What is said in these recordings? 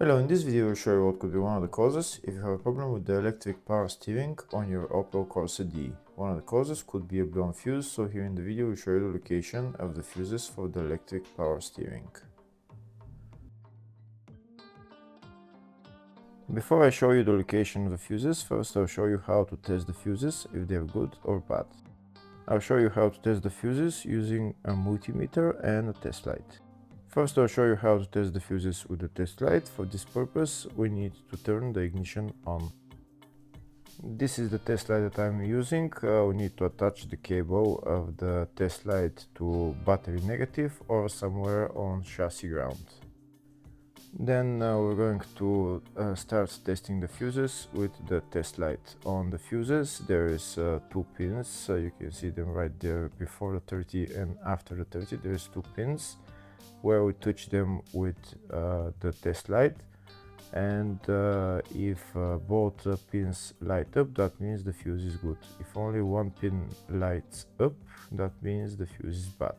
Hello, in this video I'll show you what could be one of the causes if you have a problem with the electric power steering on your Opel Corsa D. One of the causes could be a blown fuse, so here in the video we'll show you the location of the fuses for the electric power steering. Before I show you the location of the fuses, first I'll show you how to test the fuses, if they're good or bad. I'll show you how to test the fuses using a multimeter and a test light. First, I'll show you how to test the fuses with the test light. For this purpose, we need to turn the ignition on. This is the test light that I'm using. We need to attach the cable of the test light to battery negative or somewhere on chassis ground. Then we're going to start testing the fuses with the test light. On the fuses there is two pins, you can see them right there before the 30 and after the 30. There is two pins where we touch them with the test light, and if both pins light up, that means the fuse is good. If only one pin lights up, that means the fuse is bad.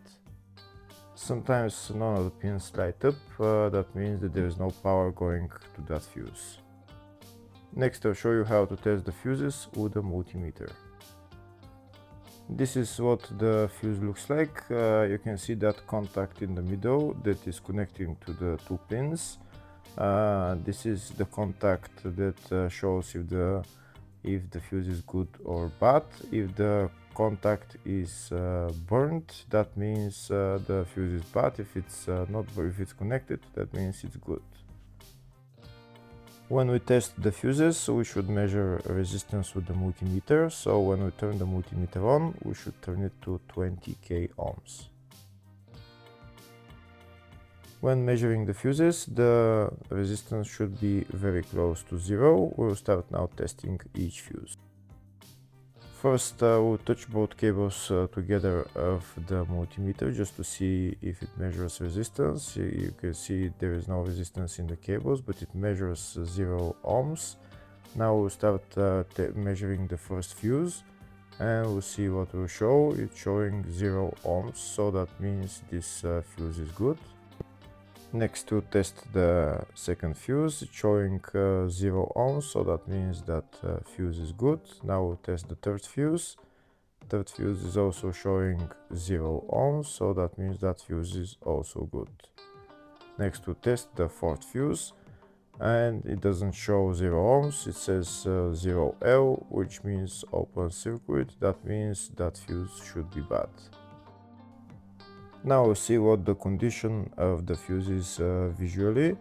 Sometimes none of the pins light up, that means that there is no power going to that fuse. Next I'll show you how to test the fuses with a multimeter. This is what the fuse looks like. You can see that contact in the middle that is connecting to the two pins. This is the contact that shows if the fuse is good or bad. If the contact is burnt, that means the fuse is bad. If it's if it's connected, that means it's good. When we test the fuses, we should measure resistance with the multimeter. So when we turn the multimeter on, we should turn it to 20k ohms. When measuring the fuses, the resistance should be very close to zero. We'll start now testing each fuse. First, we'll touch both cables together of the multimeter just to see if it measures resistance. You can see there is no resistance in the cables, but it measures 0 ohms. Now we'll start measuring the first fuse, and we'll see what will show. It's showing 0 ohms, so that means this fuse is good. Next, to test the second fuse, it's showing 0 ohms, so that means that fuse is good. Now we'll test the third fuse. Third fuse is also showing 0 ohms, so that means that fuse is also good. Next, we'll test the fourth fuse, and it doesn't show 0 ohms, it says 0L, which means open circuit. That means that fuse should be bad. Now we'll see what the condition of the fuse is visually.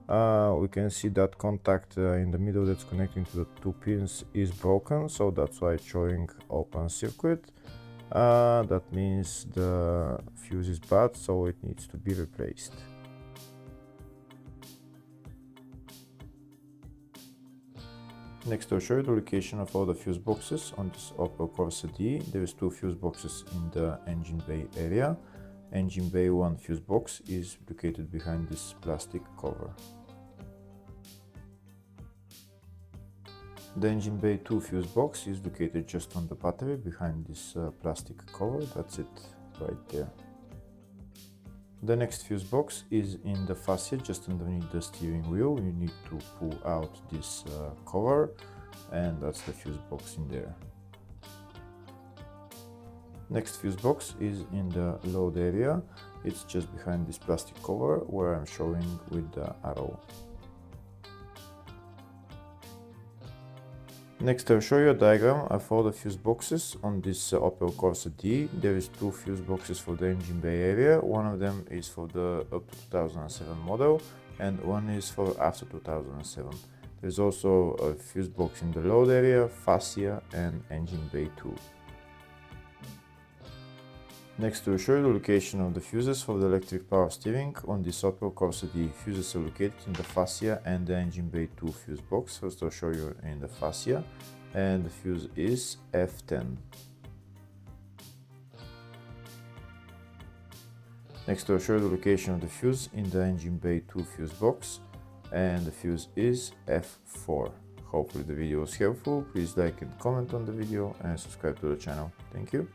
We can see that contact in the middle that's connecting to the two pins is broken, so that's why it's showing open circuit. That means the fuse is bad, so it needs to be replaced. Next I'll show you the location of all the fuse boxes on this Opel Corsa D. There is two fuse boxes in the engine bay area. Engine bay 1 fuse box is located behind this plastic cover. The engine bay 2 fuse box is located just on the battery behind this plastic cover. That's it right there. The next fuse box is in the fascia just underneath the steering wheel. You need to pull out this cover, and that's the fuse box in there. Next fuse box is in the load area. It's just behind this plastic cover where I'm showing with the arrow. Next I'll show you a diagram of all the fuse boxes on this Opel Corsa D. There is two fuse boxes for the engine bay area. One of them is for the up to 2007 model, and one is for after 2007. There's also a fuse box in the load area, fascia, and engine bay 2. Next, we'll show you the location of the fuses for the electric power steering on this Opel Corsa D. Fuses are located in the fascia and the engine bay 2 fuse box. First I'll show you in the fascia, and the fuse is F10. Next I'll show you the location of the fuse in the engine bay 2 fuse box, and the fuse is F4. Hopefully the video was helpful. Please like and comment on the video and subscribe to the channel. Thank you.